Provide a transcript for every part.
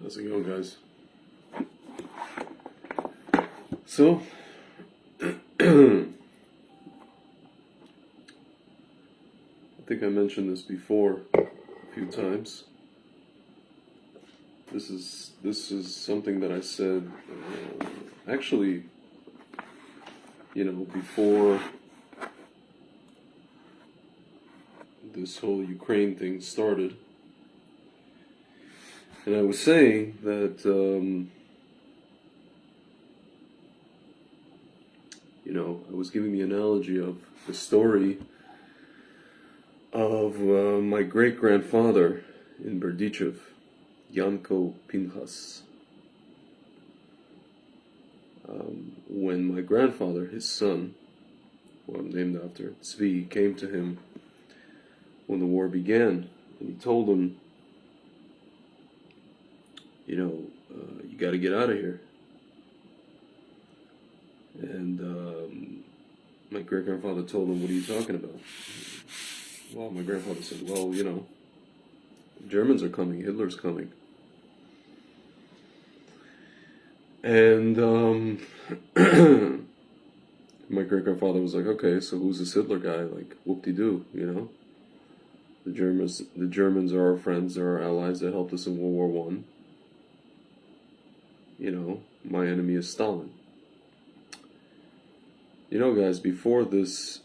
How's it going, guys? So, I think I mentioned this before a few times. This is something that I said actually, before this whole Ukraine thing started. And I was saying that, I was giving the analogy of the story of my great-grandfather in Berdichev, Yanko Pinchas. When my grandfather, his son, who I'm named after, Tzvi, came to him when the war began, and he told him, you got to get out of here. And my great-grandfather told him, what are you talking about? Well, my grandfather said, well, Germans are coming, Hitler's coming. And my great-grandfather was like, okay, so who's this Hitler guy? Like, whoop-de-doo, The Germans are our friends, they're our allies, they helped us in World War One. My enemy is Stalin. Guys, before this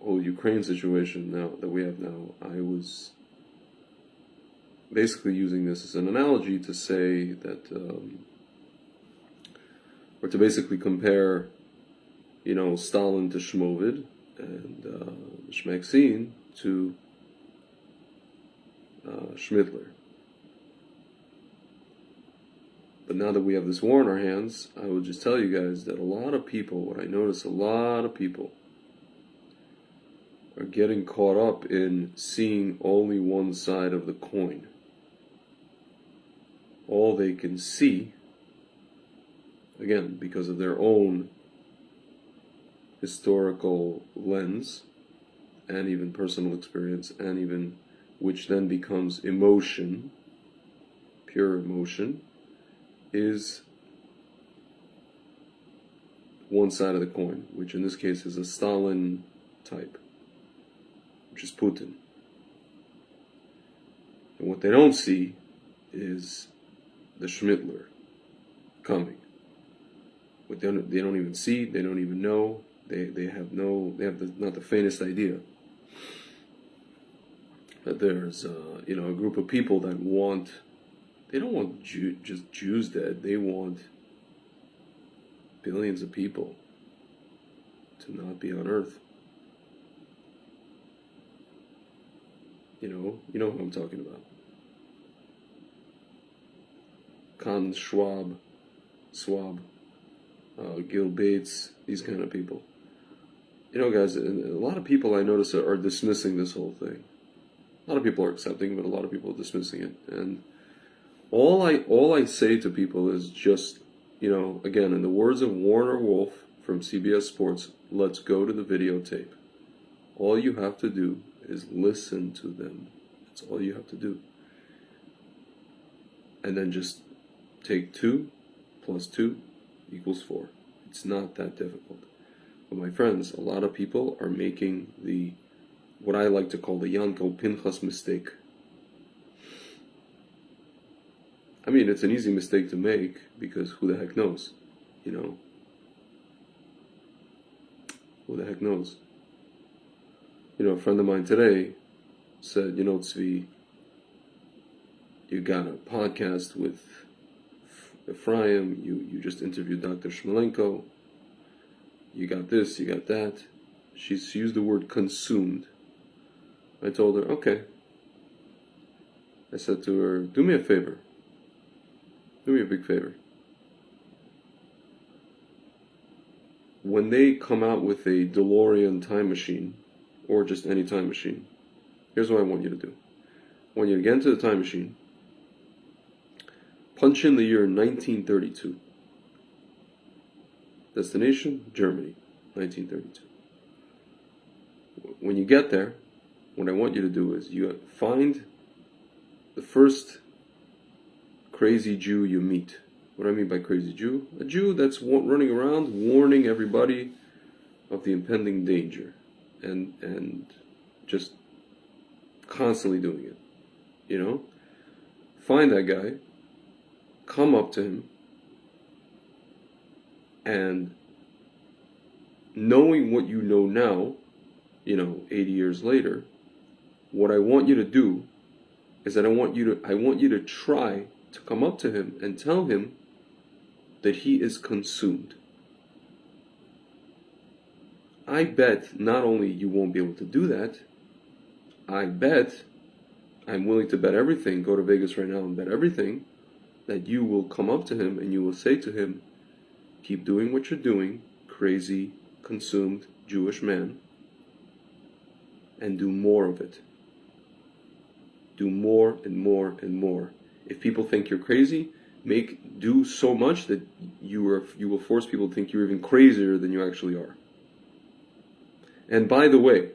whole Ukraine situation now that we have now, I was basically using this as an analogy to say that, or to basically compare, Stalin to Shmovid and Shmaxine to Schmidtler. But now that we have this war in our hands, I will just tell you guys that what I notice, a lot of people are getting caught up in seeing only one side of the coin. All they can see, again, because of their own historical lens, and even personal experience, and even which then becomes emotion, pure emotion, is one side of the coin, which in this case is a Stalin type, which is Putin. And what they don't see is the Schmittler coming. What they don't even see, they don't even know, they have not the faintest idea that there's a group of people that they don't want just Jews dead. They want billions of people to not be on Earth. You know who I'm talking about. Kahn, Schwab, Gil Bates, these kind of people. Guys, a lot of people I notice are dismissing this whole thing. A lot of people are accepting, but a lot of people are dismissing it. And all I say to people is just, again, in the words of Warner Wolf from CBS Sports, let's go to the videotape. All you have to do is listen to them. That's all you have to do. And then just take 2 plus 2 equals 4. It's not that difficult. But my friends, a lot of people are making what I like to call the Yanko Pinchas mistake. I mean, it's an easy mistake to make because who the heck knows, Who the heck knows? A friend of mine today said, Tzvi, you got a podcast with Ephraim, you just interviewed Dr. Shmalenko, you got this, you got that. She used the word consumed. I told her, okay. I said to her, do me a favor. Do me a big favor. When they come out with a DeLorean time machine, or just any time machine, here's what I want you to do. I want you to get into the time machine, punch in the year 1932. Destination, Germany, 1932. When you get there, what I want you to do is you find the first crazy Jew you meet. What do I mean by crazy Jew? A Jew that's running around warning everybody of the impending danger and just constantly doing it. You know? Find that guy, come up to him, and knowing what you know now, 80 years later, what I want you to do is that I want you to try to come up to him and tell him that he is consumed. I bet not only you won't be able to do that, I bet, I'm willing to bet everything, go to Vegas right now and bet everything, that you will come up to him and you will say to him, keep doing what you're doing, crazy, consumed Jewish man, and do more of it. Do more and more and more. If people think you're crazy, do so much that you will force people to think you're even crazier than you actually are. And by the way,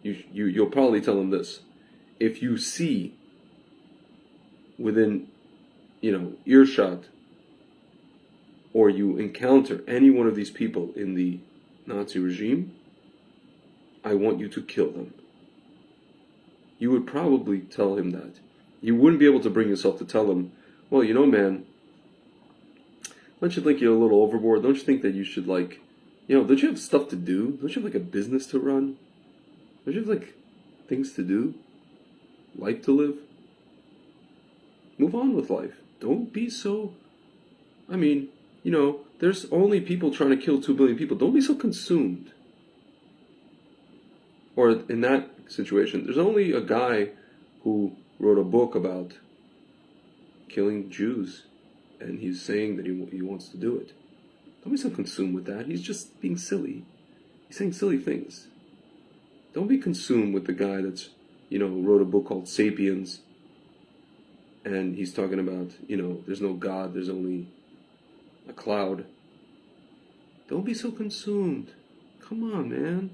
you'll probably tell them this: if you see within earshot, or you encounter any one of these people in the Nazi regime, I want you to kill them. You would probably tell him that. You wouldn't be able to bring yourself to tell him, well, man, don't you think you're a little overboard? Don't you think that you should, don't you have stuff to do? Don't you have, a business to run? Don't you have, things to do? Life to live? Move on with life. Don't be so... there's only people trying to kill 2 billion people. Don't be so consumed. Or in that situation, there's only a guy who wrote a book about killing Jews, and he's saying that he wants to do it. Don't be so consumed with that. He's just being silly. He's saying silly things. Don't be consumed with the guy that's, wrote a book called Sapiens, and he's talking about, there's no God, there's only a cloud. Don't be so consumed. Come on, man.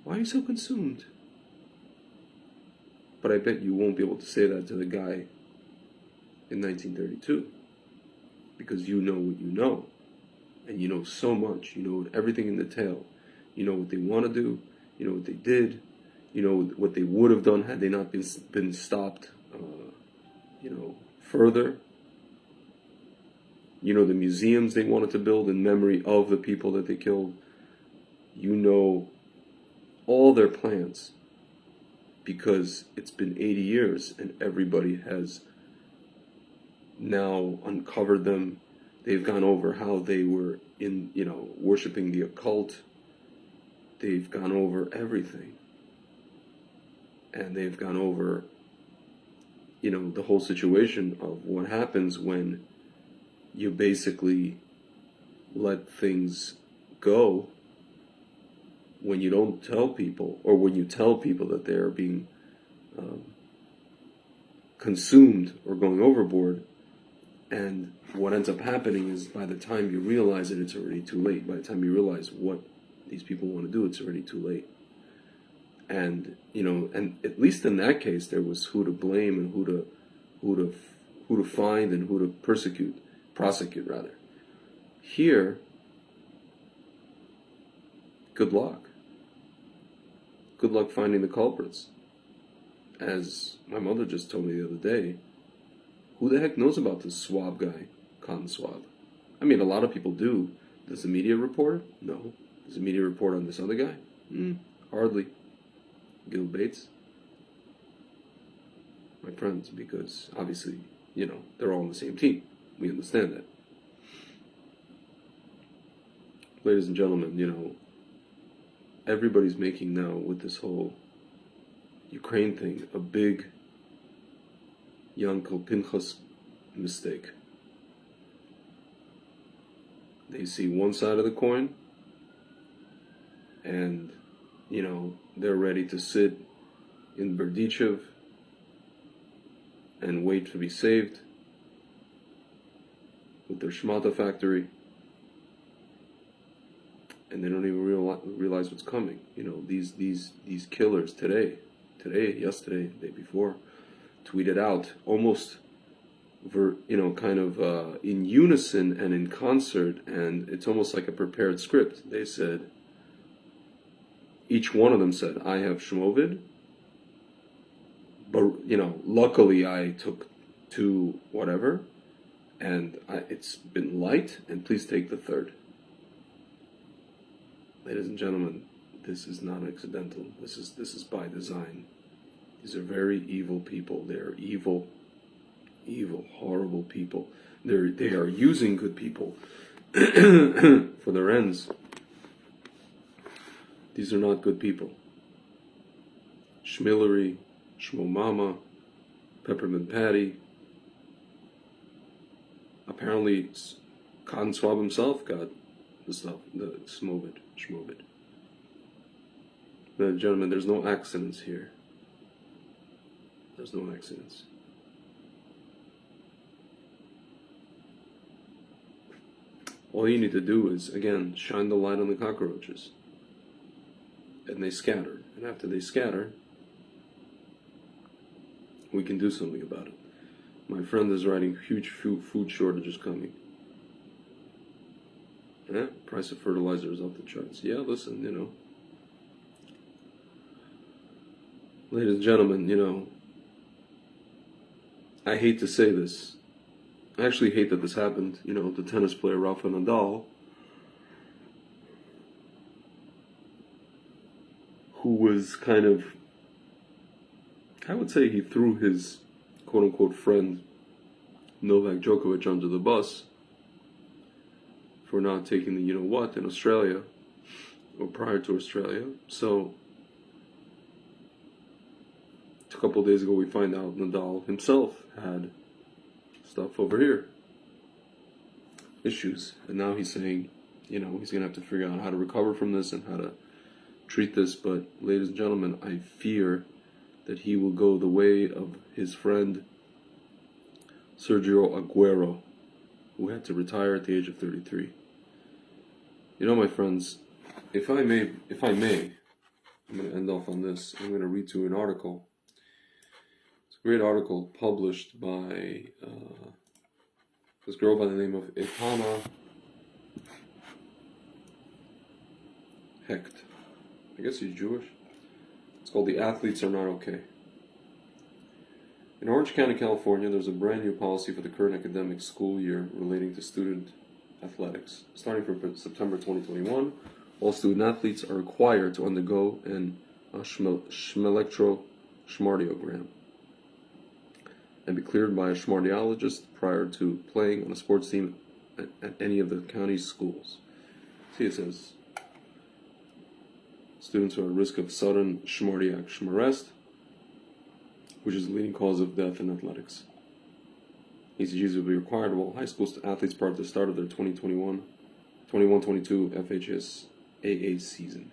Why are you so consumed? But I bet you won't be able to say that to the guy in 1932, because you know what you know, and you know so much. You know everything in detail. You know what they want to do. You know what they did. You know what they would have done had they not been stopped. Further. You know the museums they wanted to build in memory of the people that they killed. You know all their plans, because it's been 80 years and everybody has now uncovered them. They've gone over how they were worshiping the occult. They've gone over everything. And they've gone over, the whole situation of what happens when you basically let things go, when you don't tell people, or when you tell people that they're being consumed or going overboard, and what ends up happening is by the time you realize it, it's already too late. By the time you realize what these people want to do, it's already too late. And and at least in that case, there was who to blame and who to find and who to prosecute rather. Here, good luck. Good luck finding the culprits. As my mother just told me the other day, who the heck knows about this swab guy, Cotton Swab? A lot of people do. Does the media report? No. Does the media report on this other guy? Hardly. Gil Bates? My friends, because obviously, they're all on the same team. We understand that. Ladies and gentlemen, everybody's making now with this whole Ukraine thing a big Yankel Pinchas mistake. They see one side of the coin, and they're ready to sit in Berdichev and wait to be saved with their Shmata factory, and they don't even realize what's coming. These killers today, yesterday, the day before, tweeted out almost kind of in unison and in concert, and it's almost like a prepared script. They said, each one of them said, I have Shmovid, but luckily I took two whatever, and it's been light, and please take the third. Ladies and gentlemen, this is not accidental. This is by design. These are very evil people. They are evil, horrible people. They are using good people for their ends. These are not good people. Schmillery, Schmomama, Peppermint Patty. Apparently, Cotton Swab himself got the stuff, the Shmovid. But gentlemen, there's no accidents here. There's no accidents. All you need to do is, again, shine the light on the cockroaches. And they scatter. And after they scatter, we can do something about it. My friend is writing huge food shortages coming. Price of fertilizer is off the charts. Yeah, listen, Ladies and gentlemen, I hate to say this. I actually hate that this happened. The tennis player Rafa Nadal, who was kind of, I would say he threw his quote-unquote friend Novak Djokovic under the bus for not taking the you-know-what in Australia, or prior to Australia. So, a couple of days ago we find out Nadal himself had stuff over here. Issues. And now he's saying, he's going to have to figure out how to recover from this and how to treat this. But, ladies and gentlemen, I fear that he will go the way of his friend Sergio Aguero, who had to retire at the age of 33. My friends, if I may, I'm going to end off on this. I'm going to read to you an article. It's a great article published by this girl by the name of Etana Hecht. I guess she's Jewish. It's called The Athletes Are Not Okay. In Orange County, California, there's a brand new policy for the current academic school year relating to student athletics. Starting from September 2021, all student athletes are required to undergo an schmelectro-schmardiogram and be cleared by a schmardiologist prior to playing on a sports team at any of the county's schools. See, it says, students are at risk of sudden schmardiac arrest, which is the leading cause of death in athletics. ECGs will be required of all high school athletes prior to the start of their 2021-22 FHSAA season.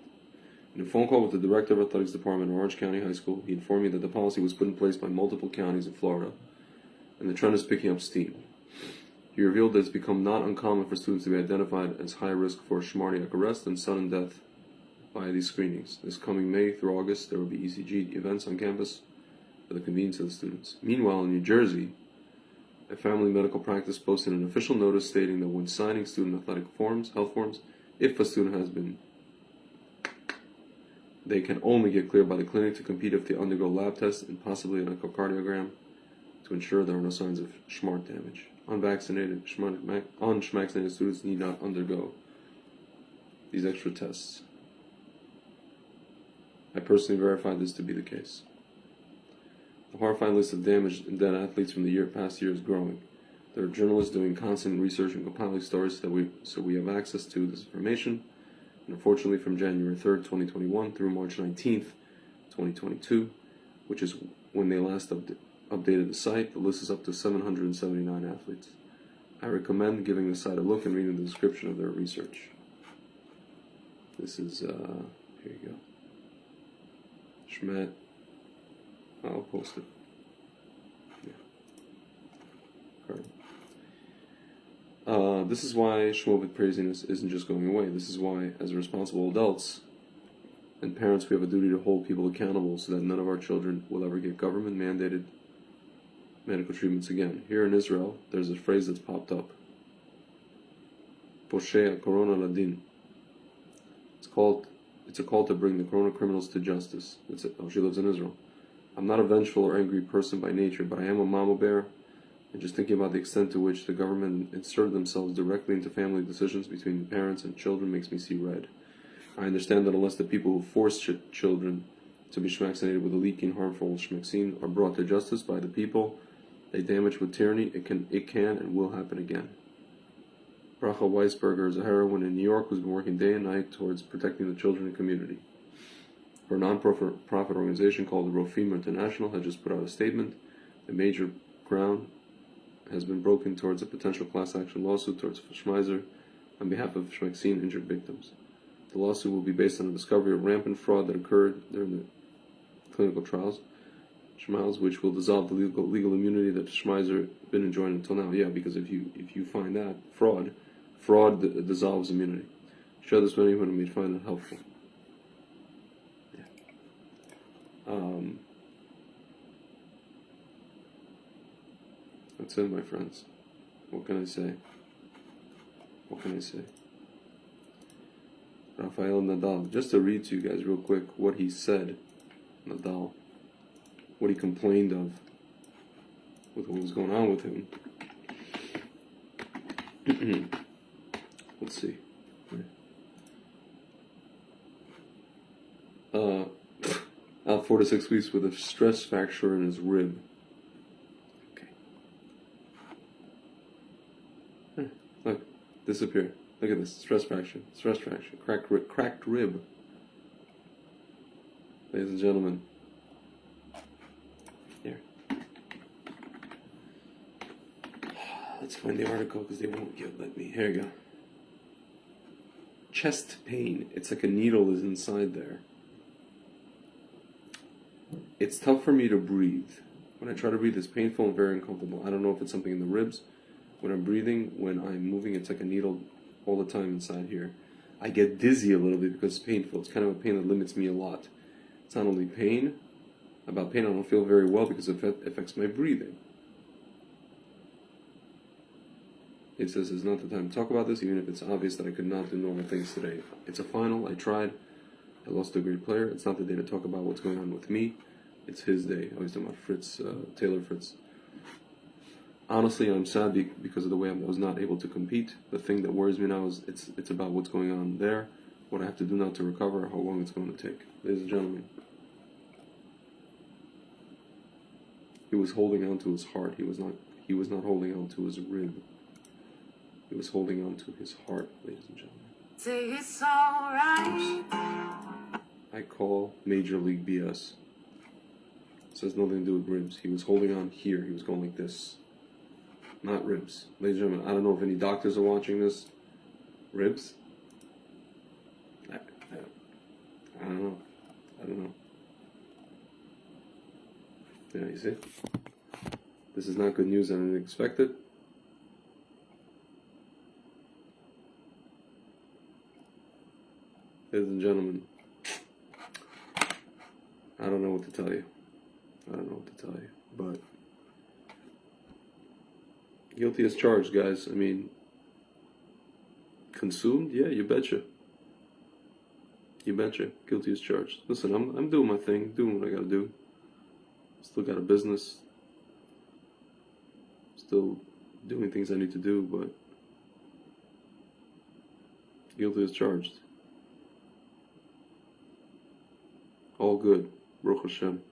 In a phone call with the Director of Athletics Department at Orange County High School, he informed me that the policy was put in place by multiple counties in Florida, and the trend is picking up steam. He revealed that it's become not uncommon for students to be identified as high risk for schmardiac arrest and sudden death by these screenings. This coming May through August, there will be ECG events on campus for the convenience of the students. Meanwhile, in New Jersey, a family medical practice posted an official notice stating that when signing student athletic health forms, if a student has been, they can only get cleared by the clinic to compete if they undergo lab tests and possibly an echocardiogram to ensure there are no signs of schmart damage. Unvaccinated students need not undergo these extra tests. I personally verified this to be the case. The horrifying list of damaged and dead athletes from the past year is growing. There are journalists doing constant research and compiling stories so we have access to this information. And unfortunately, from January 3rd, 2021 through March 19th, 2022, which is when they last updated the site, the list is up to 779 athletes. I recommend giving the site a look and reading the description of their research. This is, here you go. Schmet. I'll post it. Yeah. This is why Shmovid craziness isn't just going away. This is why, as responsible adults and parents, we have a duty to hold people accountable so that none of our children will ever get government-mandated medical treatments again. Here in Israel, there's a phrase that's popped up. Poshea Corona Ladin. It's a call to bring the Corona criminals to justice. She lives in Israel. I'm not a vengeful or angry person by nature, but I am a mama bear, and just thinking about the extent to which the government inserted themselves directly into family decisions between parents and children makes me see red. I understand that unless the people who force children to be vaccinated with a leaking, harmful vaccine are brought to justice by the people they damage with tyranny, it can and will happen again. Bracha Weisberger is a heroine in New York who's been working day and night towards protecting the children and community. Her non-profit organization called the Rofim International had just put out a statement. The major ground has been broken towards a potential class action lawsuit towards Schmeiser on behalf of vaccine injured victims. The lawsuit will be based on the discovery of rampant fraud that occurred during the clinical trials, which will dissolve the legal immunity that Schmeiser been enjoying until now. Yeah, because if you find that fraud dissolves immunity. Share this with anyone who may find it helpful. Yeah. That's it, my friends. What can I say? Rafael Nadal. Just to read to you guys real quick what he said, Nadal, what he complained of with what was going on with him. Let's see. Out 4 to 6 weeks with a stress fracture in his rib. Okay. Look, disappear. Look at this, stress fracture, cracked rib. Ladies and gentlemen, here. Let's find the article because they won't let me. Here you go. Chest pain. It's like a needle is inside there. It's tough for me to breathe. When I try to breathe, it's painful and very uncomfortable. I don't know if it's something in the ribs. When I'm breathing, when I'm moving, it's like a needle all the time inside here. I get dizzy a little bit because it's painful. It's kind of a pain that limits me a lot. It's not only pain. About pain, I don't feel very well because it affects my breathing. It says it's not the time to talk about this, even if it's obvious that I could not do normal things today. It's a final. I tried. I lost a great player. It's not the day to talk about what's going on with me. It's his day. I was talking about Fritz, Taylor Fritz. Honestly, I'm sad because of the way I was not able to compete. The thing that worries me now is it's about what's going on there, what I have to do now to recover, how long it's going to take. Ladies and gentlemen, he was holding on to his heart. He was not holding on to his rib. He was holding on to his heart, ladies and gentlemen. Say it's alright. I call Major League BS. This has nothing to do with ribs. He was holding on here. He was going like this. Not ribs. Ladies and gentlemen, I don't know if any doctors are watching this. Ribs? I don't know. Yeah, you see? This is not good news. I didn't expect it. Ladies and gentlemen, I don't know what to tell you. But guilty as charged, guys. I mean, consumed? Yeah, you betcha. Guilty as charged. Listen, I'm doing my thing, doing what I gotta do. Still got a business. Still doing things I need to do, but guilty as charged. All good. Baruch Hashem.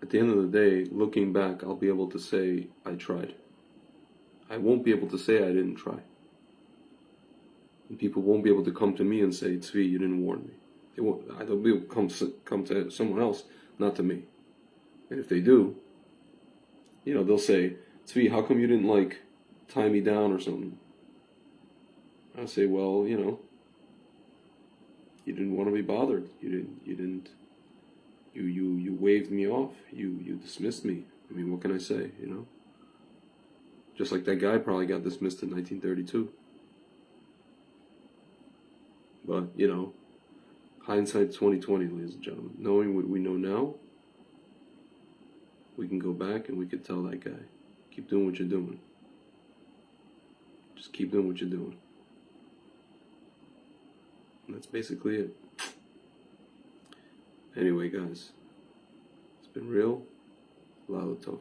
At the end of the day, looking back, I'll be able to say I tried. I won't be able to say I didn't try. And people won't be able to come to me and say, Tzvi, you didn't warn me. They'll be able to come to someone else, not to me. And if they do, they'll say, Tzvi, how come you didn't tie me down or something? I'll say, well, you didn't want to be bothered. You waved me off. You dismissed me. I mean, what can I say, Just like that guy probably got dismissed in 1932. But, hindsight's 20/20, ladies and gentlemen. Knowing what we know now, we can go back and we could tell that guy, keep doing what you're doing. Just keep doing what you're doing. And that's basically it. Anyway, guys, it's been real. Lalo Tov.